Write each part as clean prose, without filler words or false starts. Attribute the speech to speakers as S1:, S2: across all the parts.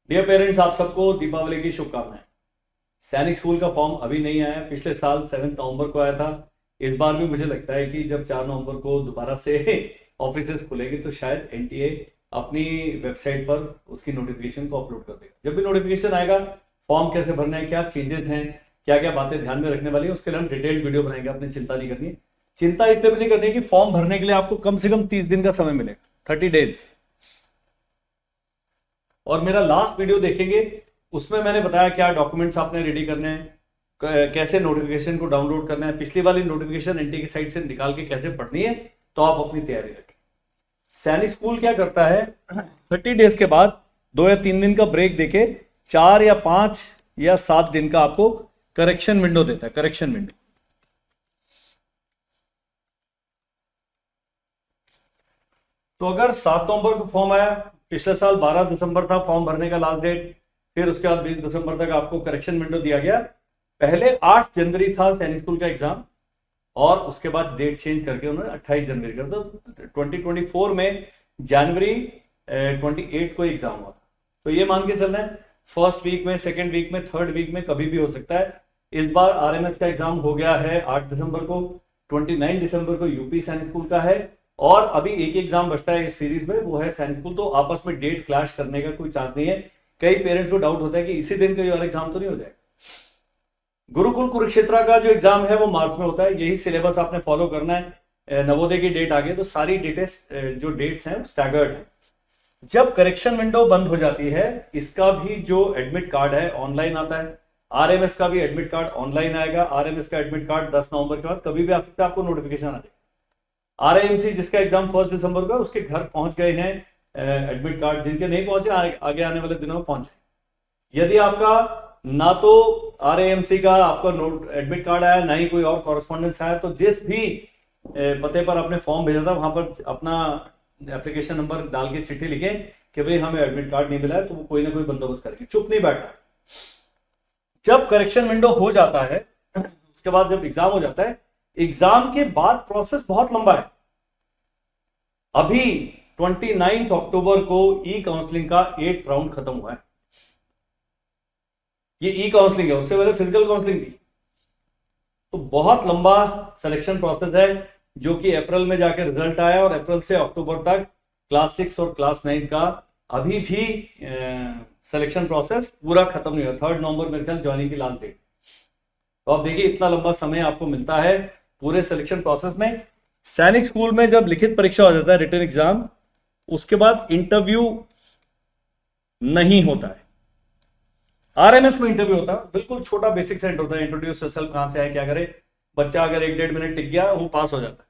S1: Dear parents, आप सबको दीपावली की शुभकामनाएं। सैनिक स्कूल का फॉर्म अभी नहीं आया, पिछले साल 7 नवंबर को आया था। इस बार भी मुझे लगता है कि जब 4 नवंबर को दोबारा से ऑफिसेज खुलेंगे तो शायद एनटीए अपनी वेबसाइट पर उसकी नोटिफिकेशन को अपलोड कर देगा। जब भी नोटिफिकेशन आएगा, फॉर्म कैसे भरना है, क्या चेंजेस हैं, क्या क्या बातें ध्यान में रखने वाली है, उसके लिए हम डिटेल्ड वीडियो बनाएंगे। आपने चिंता नहीं करनी है। चिंता इसलिए भी नहीं करनी है कि फॉर्म भरने के लिए आपको कम से कम 30 दिन का समय मिलेगा, 30 डेज। और मेरा लास्ट वीडियो देखेंगे, उसमें मैंने बताया क्या डॉक्यूमेंट्स आपने रेडी करने हैं, कैसे नोटिफिकेशन को डाउनलोड करना है, पिछली वाली नोटिफिकेशन एनटी की साइट से निकाल के कैसे पढ़नी है, तो आप अपनी तैयारी रखें। सैनिक स्कूल क्या करता है, 30 डेज के बाद 2 या 3 दिन का ब्रेक देके 4 या 5 या 7 दिन का आपको करेक्शन विंडो देता है। करेक्शन विंडो तो अगर 7 नवंबर को फॉर्म आया, पिछले साल 12 दिसंबर था फॉर्म भरने का लास्ट डेट, फिर उसके बाद 20 दिसंबर तक आपको करेक्शन विंडो दिया गया। पहले 8 जनवरी था सैनिक स्कूल का एग्जाम, और उसके बाद डेट चेंज करके उन्होंने 28 जनवरी कर दिया। 2024 में जनवरी 28 को एग्जाम हुआ था। तो ये मान के चलना है फर्स्ट वीक में, सेकेंड वीक में, थर्ड वीक में कभी भी हो सकता है। इस बार आरएमएस का एग्जाम हो गया है 8 दिसंबर को, 29 दिसंबर को यूपी सैनिक स्कूल का है, और अभी एक एग्जाम बचता है इस सीरीज में, वो है सैनिक स्कूल। तो आपस में डेट क्लैश करने का कोई चांस नहीं है। कई पेरेंट्स को डाउट होता है कि इसी दिन कोई और एग्जाम तो नहीं हो जाएगा। गुरुकुल कुरुक्षेत्र का जो एग्जाम है वो मार्च में होता है। यही सिलेबस आपने फॉलो करना है। नवोदय की डेट आ गई तो सारी डेटें जो डेट्स हैं स्टैगर्ड है। जब करेक्शन विंडो बंद हो जाती है, इसका भी जो एडमिट कार्ड है ऑनलाइन आता है। आरएमएस का भी एडमिट कार्ड ऑनलाइन आएगा। आरएमएस का एडमिट कार्ड 10 नवंबर के बाद कभी भी आ सकता है, आपको नोटिफिकेशन आ जाएगा। आरएमसी जिसका एग्जाम 1 दिसंबर का, उसके घर पहुंच गए हैं एडमिट कार्ड, जिनके नहीं पहुंचे आगे आने वाले दिनों में पहुंचे। यदि आपका ना तो आरएमसी का आपका नोट एडमिट कार्ड आया, ना ही कोई और कॉरेस्पॉन्डेंस आया, तो जिस भी पते पर आपने फॉर्म भेजा था वहां पर अपना एप्लीकेशन नंबर डाल के चिट्ठी लिखें कि भाई हमें एडमिट कार्ड नहीं मिला है, तो वो कोई ना कोई बंदोबस्त करके, चुप नहीं बैठना। जब करेक्शन विंडो हो जाता है, उसके बाद जब एग्जाम हो जाता है, एग्जाम के बाद प्रोसेस बहुत लंबा है। अभी 29 अक्टूबर को ई काउंसलिंग का 8th राउंड खत्म हुआ है। ये ई काउंसलिंग है, उससे पहले फिजिकल काउंसलिंग थी। तो बहुत लंबा सिलेक्शन प्रोसेस है, जो कि अप्रैल में जाकर रिजल्ट आया, और अप्रैल से अक्टूबर तक क्लास 6 और क्लास 9 का अभी भी सिलेक्शन प्रोसेस पूरा खत्म नहीं हुआ। 3 नवंबर मेरे ख्याल ज्वाइनिंग की लास्ट डेट। तो आप देखिए इतना लंबा समय आपको मिलता है पूरे सिलेक्शन प्रोसेस में। सैनिक स्कूल में जब लिखित परीक्षा हो जाता है, रिटन एग्जाम, उसके बाद इंटरव्यू नहीं होता है। आरएमएस में इंटरव्यू होता है, बिल्कुल छोटा बेसिक सेट होता है, इंट्रोड्यूस योरसेल्फ, कहां से आए, क्या करे। बच्चा अगर 1-1.5 मिनट टिक गया वो पास हो जाता है।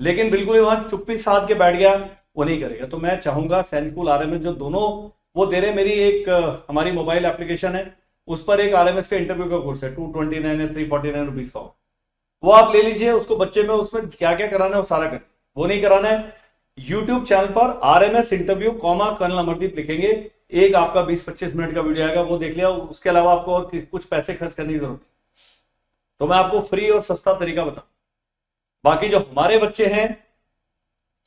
S1: लेकिन बिल्कुल ही वहां चुप्पी साध के बैठ गया, वो नहीं करेगा। तो मैं चाहूंगा सैनिक स्कूल आरएमएस जो दोनों वो दे रहे, मेरी एक हमारी मोबाइल एप्लीकेशन है, उस पर एक आरएमएस का इंटरव्यू का कोर्स है, 229 या 349 रुपीज का, वो आप ले लीजिए। उसको बच्चे में उसमें क्या क्या कराना है वो सारा करें। वो नहीं कराना है, यूट्यूब चैनल पर RMS interview comma colonel Amardeep लिखेंगे, एक आपका 20-25 मिनट का वीडियो आएगा, वो देख लिया। उसके अलावा आपको और कुछ पैसे खर्च करने की जरूरत नहीं। तो मैं आपको फ्री और सस्ता तरीका बताऊं। बाकी जो हमारे बच्चे हैं,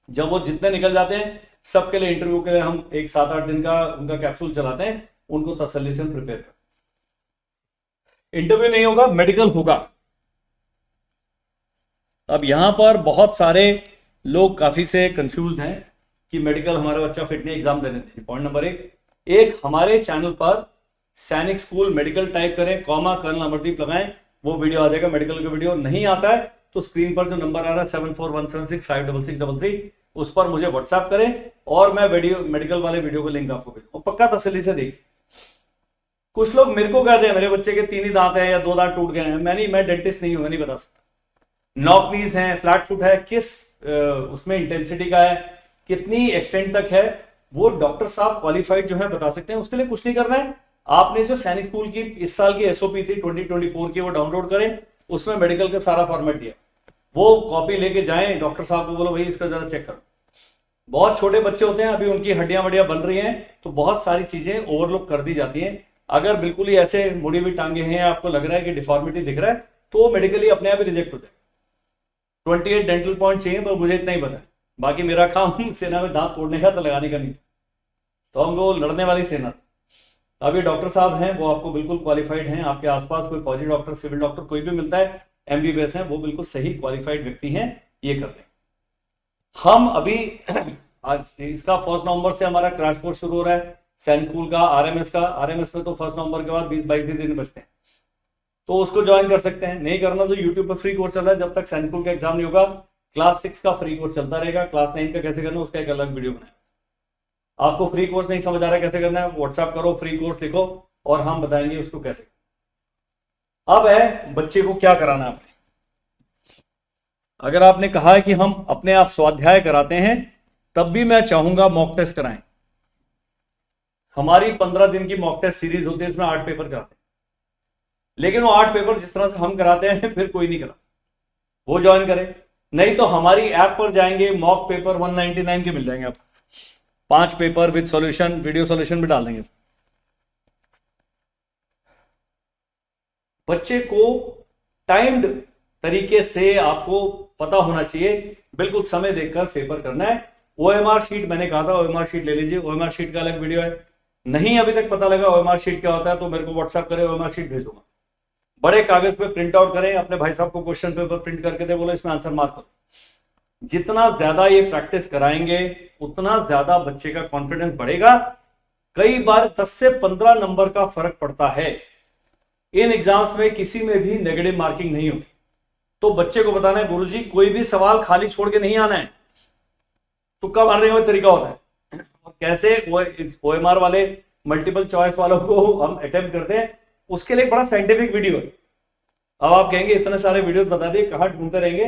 S1: जब वो जितने निकल जाते हैं, सबके लिए इंटरव्यू के लिए हम एक 7-8 दिन का उनका कैप्सूल चलाते हैं, उनको तसल्ली से प्रिपेयर कर। इंटरव्यू नहीं होगा, मेडिकल होगा। अब यहां पर बहुत सारे लोग काफी से कंफ्यूज हैं कि मेडिकल हमारा बच्चा फिट नहीं, एग्जाम देने दीजिए। पॉइंट नंबर एक हमारे चैनल पर सैनिक स्कूल मेडिकल टाइप करें, कॉमा कर्नल अमरदीप लगाएं, वो वीडियो आ जाएगा। मेडिकल का वीडियो नहीं आता है तो स्क्रीन पर जो नंबर आ रहा है 7417656633, उस पर मुझे व्हाट्सएप करें, और मैं वीडियो मेडिकल वाले वीडियो को लिंक आपको भेजूंगा। पक्का तसल्ली से देख। कुछ लोग मेरे को कहते हैं मेरे बच्चे के 3 ही दांत हैं या 2 दांत टूट गए हैं, मैं डेंटिस्ट नहीं हूं, मैं नहीं बता सकता। नॉक नीज है, फ्लैट फुट है, किस उसमें इंटेंसिटी का है, कितनी एक्सटेंट तक है, वो डॉक्टर साहब क्वालिफाइड जो है बता सकते हैं। उसके लिए कुछ नहीं करना है, आपने जो सैनिक स्कूल की इस साल की एसओपी थी 2024 की, वो डाउनलोड करें। उसमें मेडिकल का सारा फॉर्मेट दिया, वो कॉपी लेके जाएं, डॉक्टर साहब को बोलो भाई इसका जरा चेक करो। बहुत छोटे बच्चे होते हैं, अभी उनकी हड्डियां वड्डियां बन रही हैं, तो बहुत सारी चीजें ओवरलुक कर दी जाती हैं। अगर बिल्कुल ही ऐसे मुड़ी हुई टांगे हैं, आपको लग रहा है कि डिफॉर्मिटी दिख रहा है, तो वो मेडिकली अपने आप ही रिजेक्ट हो जाएगा। 28 डेंटल पॉइंट चाहिए, पर मुझे इतना ही पता है, बाकी मेरा काम सेना में दांत तोड़ने का तो लगाने का नहीं। तो हमको लड़ने वाली सेना। अभी डॉक्टर साहब हैं वो आपको बिल्कुल क्वालिफाइड हैं, आपके आसपास कोई फौजी डॉक्टर, सिविल डॉक्टर कोई भी मिलता है, एमबीबीएस हैं, वो बिल्कुल सही क्वालिफाइड व्यक्ति हैं, ये कर लें। हम अभी आज इसका 1 नवंबर से हमारा क्रैश कोर्स शुरू हो रहा है सैनिक स्कूल का, आरएमएस का। आरएमएस में तो 1 नवंबर के बाद 20-22 दिन बचते हैं, तो उसको ज्वाइन कर सकते हैं। नहीं करना तो यूट्यूब पर फ्री कोर्स चल रहा है, जब तक सैनिक स्कूल का एग्जाम नहीं होगा क्लास 6 का फ्री कोर्स चलता रहेगा। क्लास 9 का कैसे करना है उसका एक अलग वीडियो बनाए। आपको फ्री कोर्स नहीं समझ आ रहा है कैसे करना है, व्हाट्सएप करो, फ्री कोर्स लिखो और हम बताएंगे उसको कैसे। अब है बच्चे को क्या कराना है आपने। अगर आपने कहा है कि हम अपने आप स्वाध्याय कराते हैं, तब भी मैं चाहूंगा मॉक टेस्ट कराएं। हमारी 15 दिन की मॉक टेस्ट सीरीज होती है, इसमें 8 पेपर कराते हैं, लेकिन वो 8 पेपर जिस तरह से हम कराते हैं फिर कोई नहीं करा, वो ज्वाइन करे। नहीं तो हमारी ऐप पर जाएंगे, मॉक पेपर 199 के मिल जाएंगे आपको, 5 paper with solution, video solution भी डाल देंगे। बच्चे को टाइम्ड तरीके से आपको पता होना चाहिए, बिल्कुल समय देखकर पेपर करना है। ओएमआर शीट मैंने कहा था, ओएमआर शीट ले लीजिए, ओएमआर शीट का अलग वीडियो है। नहीं अभी तक पता लगा ओएमआर शीट क्या होता है तो मेरे को व्हाट्सएप करें, ओएमआर शीट भेज दूंगा। बड़े कागज पे प्रिंट आउट करें, अपने भाई साहब को क्वेश्चन पेपर प्रिंट करके दे, बोलो इसमें आंसर मार्क करो। जितना ज्यादा ये प्रैक्टिस कराएंगे उतना ज्यादा बच्चे का कॉन्फिडेंस बढ़ेगा। कई बार 10 से 15 नंबर का फर्क पड़ता है। इन एग्जाम्स में किसी में भी नेगेटिव मार्किंग नहीं होती, तो बच्चे को बताना है गुरुजी कोई भी सवाल खाली छोड़ के नहीं आना है, तुक्का मारने का तरीका होता है। और कैसे ओएमआर वाले मल्टीपल चॉइस वालों को हम अटेम्प्ट करते हैं, उसके लिए बड़ा साइंटिफिक वीडियो है। अब आप कहेंगे इतने सारे वीडियोस बता दिए कहां ढूंढते रहेंगे,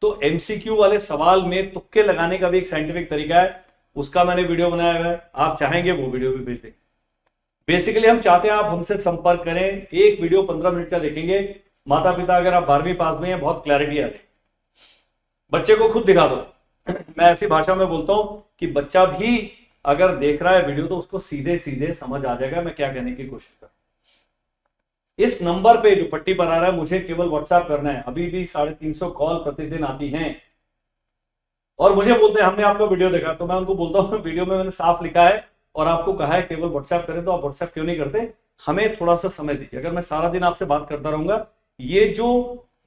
S1: तो एमसीक्यू वाले सवाल में तुक्के लगाने का भी एक साइंटिफिक तरीका है, उसका मैंने वीडियो बनाया हुआ है, आप चाहेंगे वो वीडियो भी भेज देंगे। बेसिकली हम चाहते हैं आप हमसे संपर्क करें, एक वीडियो 15 मिनट का देखेंगे। माता पिता अगर आप 12वीं पास में हैं, बहुत क्लैरिटी आ रही, बच्चे को खुद दिखा दो। मैं ऐसी भाषा में बोलता हूं कि बच्चा भी अगर देख रहा है वीडियो तो उसको सीधे सीधे समझ आ जाएगा मैं क्या कहने की कोशिश कर। इस नंबर पे जो पट्टी पर आ रहा है मुझे केवल व्हाट्सएप करना है। अभी भी 350 कॉल प्रतिदिन आती हैं और मुझे बोलते हैं हमने आपका वीडियो देखा, तो मैं उनको बोलता हूं वीडियो में मैंने साफ लिखा है और आपको कहा है केवल व्हाट्सएप करें, तो आप व्हाट्सएप क्यों नहीं करते? हमें थोड़ा सा समय दीजिए। अगर मैं सारा दिन आपसे बात करता रहूंगा, ये जो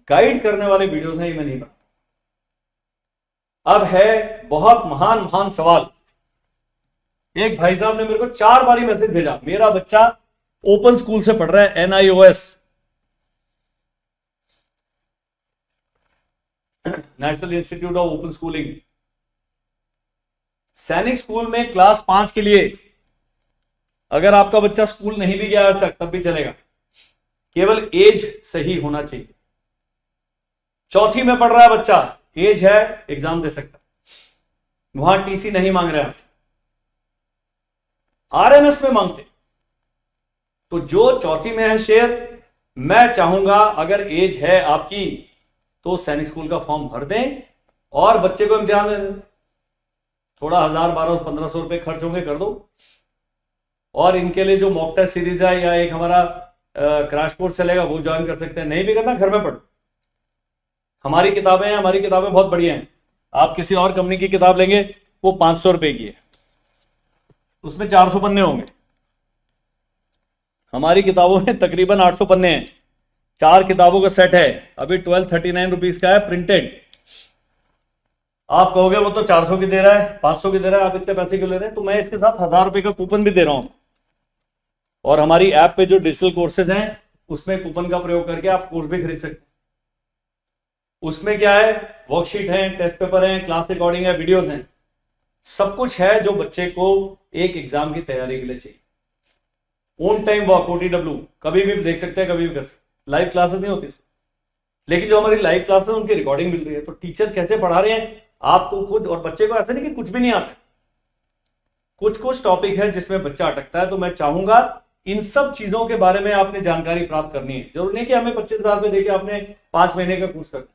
S1: गाइड करने वाले वीडियोस हैं ये मैं नहीं बना। अब है बहुत महान महान सवाल। एक भाई साहब ने मेरे को 4 बार मैसेज भेजा, मेरा बच्चा ओपन स्कूल से पढ़ रहा है, NIOS national institute of open schooling. सैनिक स्कूल में क्लास 5 के लिए अगर आपका बच्चा स्कूल नहीं भी गया आज तक तब भी चलेगा, केवल एज सही होना चाहिए। 4th में पढ़ रहा है बच्चा, एज है, एग्जाम दे सकता, वहां टीसी नहीं मांग रहे आपसे, आरएमएस में मांगते। तो जो 4th में है शेर, मैं चाहूंगा अगर एज है आपकी तो सैनिक स्कूल का फॉर्म भर दें और बच्चे को इम्तिहान दें। थोड़ा 1000, 1200, 1500 रुपए खर्च होंगे कर दो। और इनके लिए जो मॉक टेस्ट सीरीज है या एक हमारा क्रैश कोर्स चलेगा वो ज्वाइन कर सकते हैं। नहीं भी करना घर में पढ़ो, हमारी किताबें हैं, हमारी किताबें बहुत बढ़िया हैं। आप किसी और कंपनी की किताब लेंगे वो 500 रुपए की है, उसमें 400 पन्ने होंगे। हमारी किताबों में तकरीबन 800 पन्ने हैं, 4 किताबों का सेट है। अभी 1239 रुपीज का है प्रिंटेड। आप कहोगे वो तो 400 की दे रहा है, 500 की दे रहा है, आप इतने पैसे क्यों ले रहे हैं? तो मैं इसके साथ 1000 रुपए का कूपन भी दे रहा हूं। और हमारी ऐप पे जो डिजिटल कोर्सेज हैं उसमें कूपन का प्रयोग करके आप कोर्स भी खरीद सकते हैं। उसमें क्या है, वर्कशीट है, टेस्ट पेपर है, क्लास रिकॉर्डिंग है, वीडियोस हैं, सब कुछ है जो बच्चे को एक एग्जाम की तैयारी के लिए चाहिए। ऑन टाइम वॉक, OTW कभी भी देख सकते हैं, कभी भी कर सकते हैं। लाइव क्लासेस नहीं होती, लेकिन जो हमारी लाइव क्लासेस उनकी रिकॉर्डिंग मिल रही है। तो टीचर कैसे पढ़ा रहे हैं आपको खुद, और बच्चे को ऐसा नहीं कि कुछ भी नहीं आता। कुछ कुछ टॉपिक है जिसमें बच्चा अटकता है। तो मैं चाहूंगा इन सब चीजों के बारे में आपने जानकारी प्राप्त करनी है। जरूर नहीं कि हमें 25,000 रुपए देके आपने 5 महीने का कोर्स करना,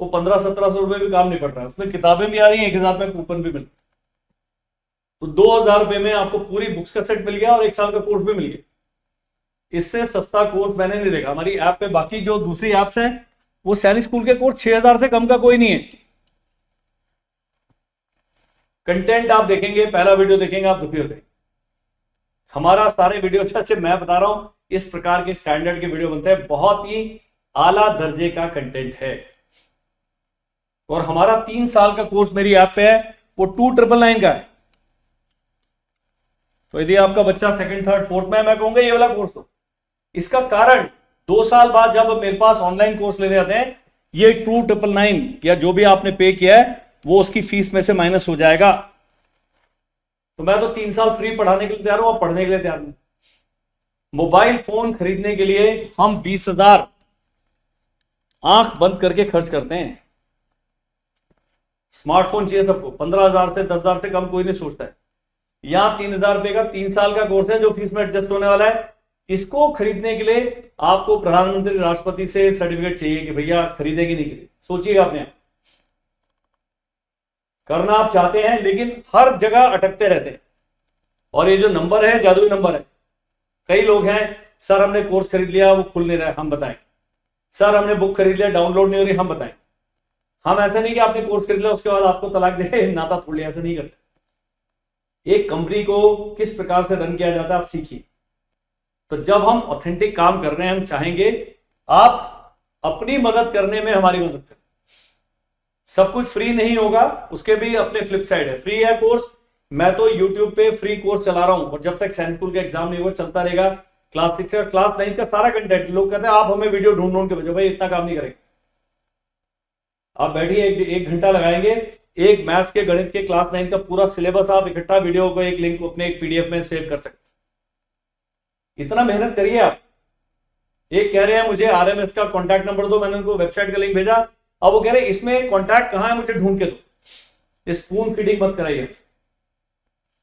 S1: वो 1500-1700 रुपए भी काम नहीं पड़ रहा है। उसमें किताबें भी आ रही हैं, 1000 रुपए कूपन भी मिल रहा है। तो 2000 रुपए में आपको पूरी बुक्स का सेट मिल गया और 1 साल का कोर्स भी मिल गया। इससे सस्ता कोर्स मैंने नहीं देखा। हमारी ऐप पे बाकी जो दूसरी ऐप्स हैं वो सैनिक स्कूल के कोर्स 6000 से कम का कोई नहीं है। कंटेंट आप देखेंगे, पहला वीडियो देखेंगे आप दुखी हो जाएंगे। हमारा सारे वीडियो जैसे मैं बता रहा हूं इस प्रकार के स्टैंडर्ड के वीडियो बनते हैं, बहुत ही आला दर्जे का कंटेंट है। और हमारा 3 साल का कोर्स मेरी ऐप पे है, वो 2999 का है। तो यदि आपका बच्चा सेकंड थर्ड फोर्थ में, मैं कहूंगा ये वाला कोर्स लो। इसका कारण 2 साल बाद जब मेरे पास ऑनलाइन कोर्स लेने आते हैं, ये 2999 या जो भी आपने पे किया है वो उसकी फीस में से माइनस हो जाएगा। तो मैं तो 3 साल फ्री पढ़ाने के लिए तैयार हूं, और पढ़ने के लिए तैयार हूं। मोबाइल फोन खरीदने के लिए हम 20,000 आंख बंद करके खर्च करते हैं। स्मार्टफोन चाहिए सबको, 15,000 से 10,000 से कम कोई नहीं सोचता है। यहां 3,000 रुपए का 3 साल का कोर्स है जो फीस में एडजस्ट होने वाला है। इसको खरीदने के लिए आपको प्रधानमंत्री राष्ट्रपति से सर्टिफिकेट चाहिए कि भैया खरीदे कि नहीं खरीदे। सोचिएगा आपने, करना आप चाहते हैं लेकिन हर जगह अटकते रहते हैं। और ये जो नंबर है जादुई नंबर है। कई लोग हैं, सर हमने कोर्स खरीद लिया वो खुल नहीं रहा है, हम बताएं। सर हमने बुक खरीद लिया डाउनलोड नहीं हो रही, हम बताएं। हम ऐसा नहीं कि आपने कोर्स खरीद लिया उसके बाद आपको तलाक दे नाता तोड़ लिया, ऐसा नहीं करते। एक कंपनी को किस प्रकार से रन किया जाता है आप सीखिए। तो जब हम ऑथेंटिक काम कर रहे हैं, हम चाहेंगे आप अपनी मदद करने में हमारी मदद करें। सब कुछ फ्री नहीं होगा, उसके भी अपने फ्लिप साइड है। फ्री है कोर्स, मैं तो यूट्यूब पे फ्री कोर्स चला रहा हूं, और जब तक सैनिक स्कूल का एग्जाम नहीं होगा चलता रहेगा। क्लास 6 और क्लास 9 का सारा कंटेंट। लोग कहते हैं आप हमें वीडियो ढूंढ ढूंढ के भेजो, भाई इतना काम नहीं करेंगे। आप बैठिए, एक घंटा लगाएंगे, एक मैथ्स के गणित के क्लास 9 का पूरा सिलेबस आप इकट्ठा वीडियो को एक लिंक अपने एक पीडीएफ में सेव कर सकते। इतना मेहनत करिए आप। एक कह रहे हैं मुझे आरएमएस का कॉन्टैक्ट नंबर दो, मैंने उनको वेबसाइट का लिंक भेजा। अब वो कह रहे हैं इसमें कॉन्टैक्ट कहां है, मुझे ढूंढ के दो। स्पून फीडिंग मत कराइए।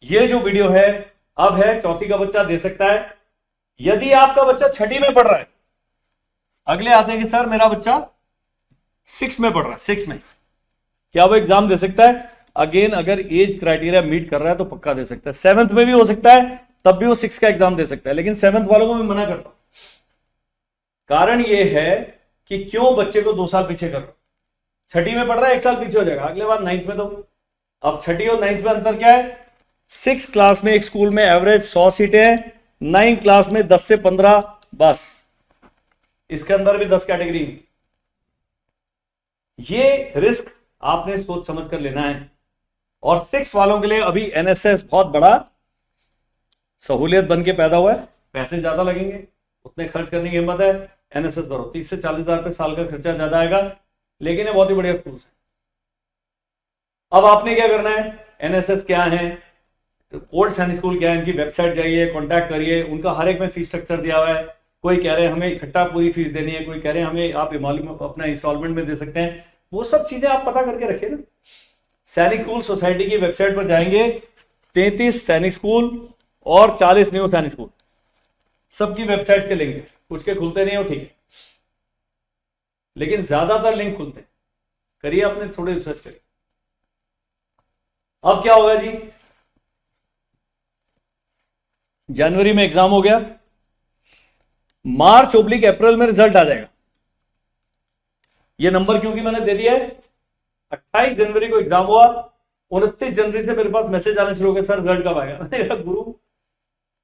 S1: ये जो वीडियो है अब है, चौथी का बच्चा दे सकता है। यदि आपका बच्चा छठी में पढ़ रहा है, अगले आते हैं कि सर मेरा बच्चा 6 में पढ़ रहा है, 6 में, क्या वो एग्जाम दे सकता है? अगेन अगर एज क्राइटेरिया मीट कर रहा है तो पक्का दे सकता है। 7th में भी हो सकता है, तब भी वो 6 का एग्जाम दे सकता है। लेकिन 7th वालों को मैं मना करता हूं। कारण ये है कि क्यों बच्चे को 2 साल पीछे कर रहा हूं। छठी में पढ़ रहा है, 1 साल पीछे हो जाएगा, अगले बार 9th में दो। अब छठी और 9th में अंतर क्या है? 6 क्लास में एक स्कूल में एवरेज 100 सीटें हैं, 9 क्लास में 10 से 15 बस। इसके अंदर भी 10 कैटेगरी। ये रिस्क आपने सोच समझ कर लेना है। और 6 वालों के लिए अभी एनएसएस बहुत बड़ा सहूलियत बन के पैदा हुआ है। पैसे ज्यादा लगेंगे, उतने खर्च करने की हिम्मत है, एनएसएस भरो। 30 से 40 हजार रुपये साल का खर्चा ज्यादा आएगा, लेकिन ये बहुत ही बढ़िया स्कूल है। अब आपने क्या करना है, एनएसएस क्या है, ओल्ड सैनिक स्कूल क्या है, इनकी वेबसाइट जाइए, कॉन्टैक्ट करिए। उनका हर एक में फीस स्ट्रक्चर दिया हुआ है। कोई कह रहे हैं हमें इकट्ठा पूरी फीस देनी है, कोई कह रहे हैं हमें आप अपना इंस्टॉलमेंट में दे सकते हैं। वो सब चीजें आप पता करके रखिए ना। सैनिक स्कूल सोसाइटी की वेबसाइट पर जाएंगे, 33 सैनिक स्कूल और 40 न्यू सैनिक स्कूल, सबकी वेबसाइट के लिंक है। कुछ के खुलते नहीं हो, ठीक है, लेकिन ज्यादातर लिंक खुलते हैं। करिए, अपने थोड़े रिसर्च करिए। अब क्या होगा जी, जनवरी में एग्जाम हो गया, मार्च/अप्रैल में रिजल्ट आ जाएगा। ये नंबर क्योंकि मैंने दे दिया है। 28 जनवरी को एग्जाम हुआ, 29 जनवरी से मेरे पास मैसेज आने शुरू हो गए, सर रिजल्ट कब आएगा? मैंने कहा गुरु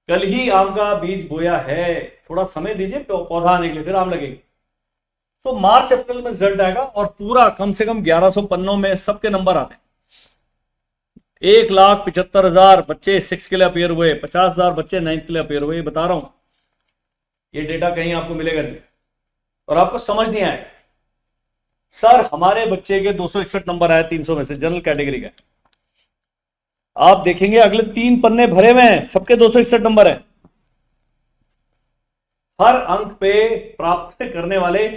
S1: कल ही आम का बीज बोया है, थोड़ा समय दीजिए पौधा आने के लिए, फिर आम लगेगी। तो मार्च-अप्रैल में रिजल्ट आएगा, और पूरा कम से कम 1100 पन्नों में सबके नंबर आते हैं। 1,75,000 बच्चे 6 के लिए अपेयर हुए, 50,000 बच्चे 9th के लिए अपेयर हुए। बता रहा हूं, ये डेटा कहीं आपको मिलेगा नहीं। और आपको समझ नहीं आए, सर हमारे बच्चे के 261 नंबर आए 300 में से, जनरल कैटेगरी का। आप देखेंगे अगले 3 पन्ने भरे हुए हैं, सबके 261 नंबर है। हर अंक पे प्राप्त करने वाले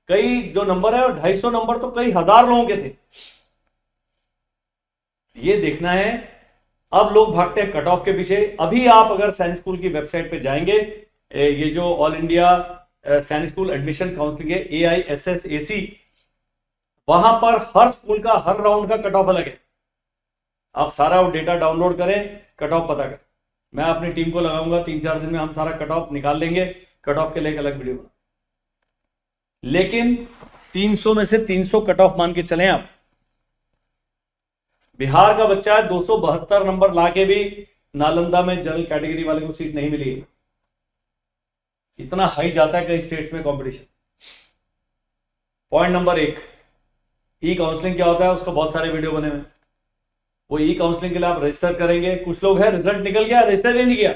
S1: कई जो नंबर है, 250 नंबर तो कई हजार लोगों के थे। ये देखना है। अब लोग भागते हैं कट ऑफ के पीछे। अभी आप अगर सैनिक स्कूल की वेबसाइट पे जाएंगे, ये जो ऑल इंडिया सैनिक स्कूल एडमिशन काउंसिलिंग है, AISSAC, वहां पर हर स्कूल का हर राउंड का कट ऑफ अलग है। आप सारा वो डेटा डाउनलोड करें, कट ऑफ पता करें। मैं अपनी टीम को लगाऊंगा, 3-4 दिन में हम सारा कट ऑफ निकाल लेंगे। कट ऑफ के लिए एक अलग वीडियो बना, लेकिन 300 में से 300 कट ऑफ मान के चलें आप। बिहार का बच्चा है 272 नंबर लाके भी नालंदा में जनरल कैटेगरी वाले को सीट नहीं मिली है। इतना हाई जाता है कई स्टेट्स में कंपटीशन। पॉइंट नंबर 1, ई काउंसलिंग क्या होता है, उसका बहुत सारे वीडियो बने हुए। वो ई काउंसलिंग के लिए आप रजिस्टर करेंगे। कुछ लोग हैं रिजल्ट निकल गया, रजिस्टर ही नहीं किया।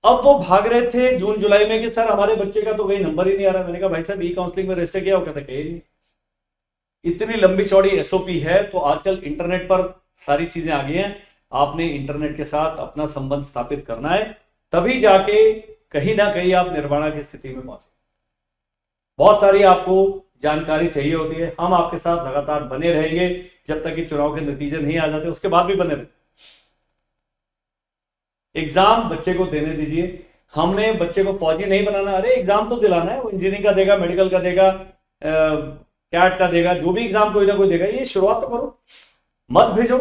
S1: अब वो भाग रहे थे जून जुलाई में कि सर हमारे बच्चे का तो कहीं नंबर ही नहीं आ रहा। मैंने कहा भाई साहब ई काउंसलिंग में रजिस्टर किया, वो कहता कहीं नहीं। इतनी लंबी चौड़ी एसओपी है। तो आजकल इंटरनेट पर सारी चीजें आ गई हैं। आपने इंटरनेट के साथ अपना संबंध स्थापित करना है, तभी जाके कहीं ना कहीं आप निर्वाणा की स्थिति में पहुंचे। बहुत सारी आपको जानकारी चाहिए होती है। हम आपके साथ लगातार बने रहेंगे जब तक कि चुनाव के नतीजे नहीं आ जाते, उसके बाद भी बने रहे। एग्जाम बच्चे को देने दीजिए। हमने बच्चे को फौजी नहीं बनाना, अरे एग्जाम तो दिलाना है। वो इंजीनियरिंग का देगा, मेडिकल का देगा, कैट का देगा, जो भी एग्जाम कोई ना कोई देगा। ये शुरुआत तो करो, मत भेजो।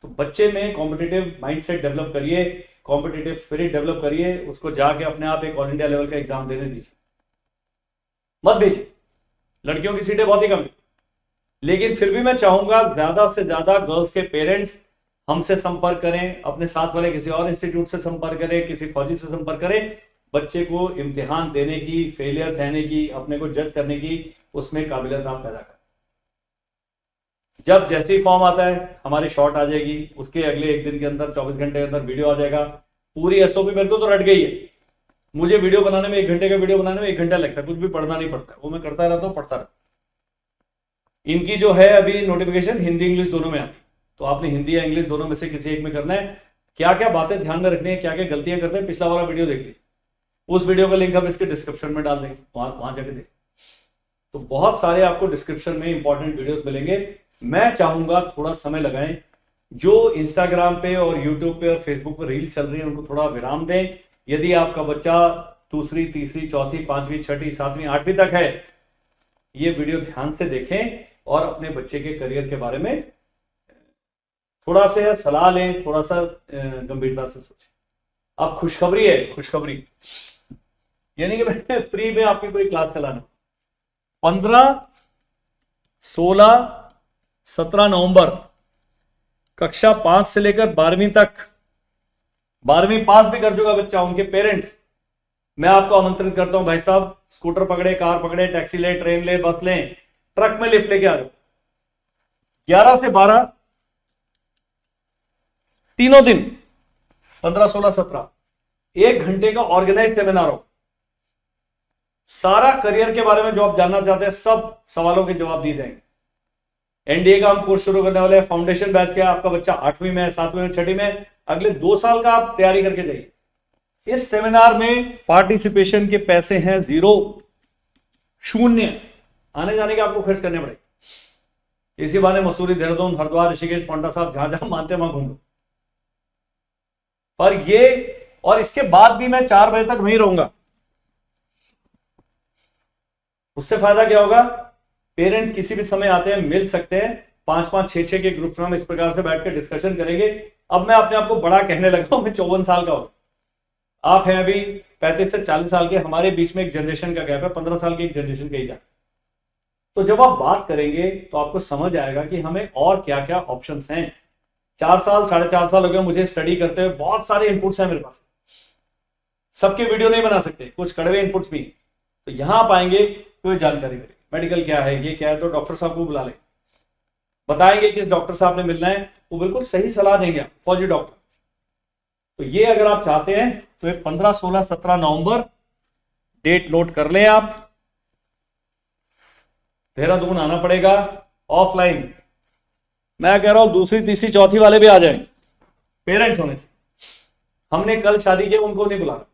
S1: तो बच्चे में कॉम्पिटिटिव माइंडसेट डेवलप करिए, कॉम्पिटिटिव स्पिरिट डेवलप करिए। उसको जाके अपने आप एक ऑल इंडिया लेवल का एग्जाम देने दीजिए, मत भेजिए। लड़कियों की सीटें बहुत ही कम है, लेकिन फिर भी मैं चाहूंगा ज्यादा से ज्यादा गर्ल्स के पेरेंट्स हमसे संपर्क करें, अपने साथ वाले किसी और इंस्टीट्यूट से संपर्क करें, किसी फौजी से संपर्क करें। बच्चे को इम्तिहान देने की, फेलियर सहने की, अपने को जज करने की, उसमें काबिलियत आप पैदा करें। जब जैसे ही फॉर्म आता है हमारी शॉट आ जाएगी, उसके अगले 1 दिन के अंदर 24 घंटे के अंदर वीडियो आ जाएगा। पूरी एसओपी मेरे को तो रट गई है। मुझे वीडियो बनाने में 1 घंटे का वीडियो बनाने में 1 घंटा लगता है, कुछ भी पढ़ना नहीं पड़ता, वो मैं करता रहता हूँ, पढ़ता रहता। इनकी जो है अभी नोटिफिकेशन हिंदी इंग्लिश दोनों में आती, तो आपने हिंदी या इंग्लिश दोनों में से किसी एक में करना है। क्या क्या बातें ध्यान में रखनी है, क्या क्या गलतियां करते हैं, पिछला वाला वीडियो देख लीजिए। उस वीडियो का लिंक हम इसके डिस्क्रिप्शन में डाल देंगे, वहां जाके देख। तो बहुत सारे आपको डिस्क्रिप्शन में इंपॉर्टेंट वीडियोस मिलेंगे। मैं चाहूंगा थोड़ा समय लगाएं। जो इंस्टाग्राम पे और यूट्यूब पे और फेसबुक पे रील चल रही है उनको थोड़ा विराम दें। यदि आपका बच्चा दूसरी, तीसरी, चौथी, 5वीं, 6ठी, 7वीं, 8वीं तक है, ये वीडियो ध्यान से देखें और अपने बच्चे के करियर के बारे में थोड़ा सा सलाह लें, थोड़ा सा गंभीरता से सोचें। अब खुशखबरी है, खुशखबरी ये नहीं कि मैं फ्री में आपकी कोई क्लास चलाना। 15, 16, 17 नवंबर कक्षा 5 से लेकर 12वीं तक, 12वीं पास भी कर चुका बच्चा, उनके पेरेंट्स, मैं आपको आमंत्रित करता हूं। भाई साहब स्कूटर पकड़े, कार पकड़े, टैक्सी ले, ट्रेन ले, बस ले, ट्रक में लिफ्ट लेके आ जाओ। 11 से 12 तीनों दिन, 15, 16, 17, 1 घंटे का ऑर्गेनाइज सेमिनार हो। सारा करियर के बारे में जो आप जानना चाहते हैं, सब सवालों के जवाब दिए जाएंगे। एनडीए का हम कोर्स शुरू करने वाले हैं। फाउंडेशन बैच के आपका बच्चा 8वीं में, 7वीं में, 6ठी में, अगले 2 साल का आप तैयारी करके जाइए। इस सेमिनार में पार्टिसिपेशन के पैसे हैं 0, 0। आने जाने के आपको खर्च करने पड़ेंगे। इसी बहाने मसूरी, देहरादून, हरिद्वार, ऋषिकेश, पांडा साहब, जहां जहां मानते वहां घूम लो। पर ये, और इसके बाद भी मैं 4 बजे तक वहीं रहूंगा। उससे फायदा क्या होगा, पेरेंट्स किसी भी समय आते हैं, मिल सकते हैं। 5-5, 6-6 के ग्रुप में हम इस प्रकार से बैठ कर डिस्कशन करेंगे। अब मैं अपने आप को बड़ा कहने लगा हूं, मैं 54 साल का हूं, आप हैं अभी 35 से 40 साल के। हमारे बीच में एक जनरेशन का गैप है, 15 साल की एक जनरेशन कही जाए। तो जब आप बात करेंगे तो आपको समझ आएगा कि हमें और क्या क्या ऑप्शंस हैं। 4 साल, 4.5 साल हो गए मुझे स्टडी करते हुए, बहुत सारे इनपुट्स हैं मेरे पास। सबके वीडियो नहीं बना सकते, कुछ कड़वे इनपुट्स भी। तो यहां आप आएंगे तो जानकारी मिलेगी, मेडिकल क्या है, ये क्या है, तो डॉक्टर साहब को बुला लें, बताएंगे किस डॉक्टर साहब ने मिलना है, वो बिल्कुल सही सलाह देंगे, फौजी डॉक्टर। तो ये अगर आप चाहते हैं तो 15, 16, 17 नवंबर डेट नोट कर लें आप। देहरादून आना पड़ेगा ऑफलाइन। मैं कह रहा हूं दूसरी, तीसरी, चौथी वाले भी आ जाएं, पेरेंट्स होने से। हमने कल शादी की, उनको नहीं बुलाना,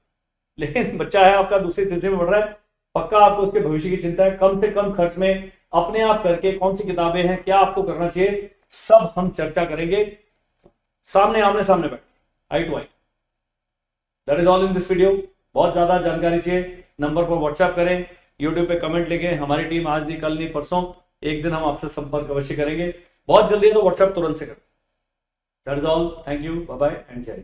S1: लेकिन बच्चा है आपका दूसरी, तीसरी में पढ़ रहा है, पक्का आपको उसके भविष्य की चिंता है। कम से कम खर्च में अपने आप करके कौन सी किताबें हैं, क्या आपको करना चाहिए, सब हम चर्चा करेंगे सामने, आमने सामने बैठ, eye to eye. That is all in this video. बहुत ज्यादा जानकारी चाहिए, नंबर पर व्हाट्सएप करें, यूट्यूब पे कमेंट लिखें। हमारी टीम आज नहीं, कल नहीं, परसों एक दिन हम आपसे संपर्क अवश्य करेंगे। बहुत जल्दी है तो व्हाट्सएप तुरंत से करें। That is all, thank you, bye bye and जय।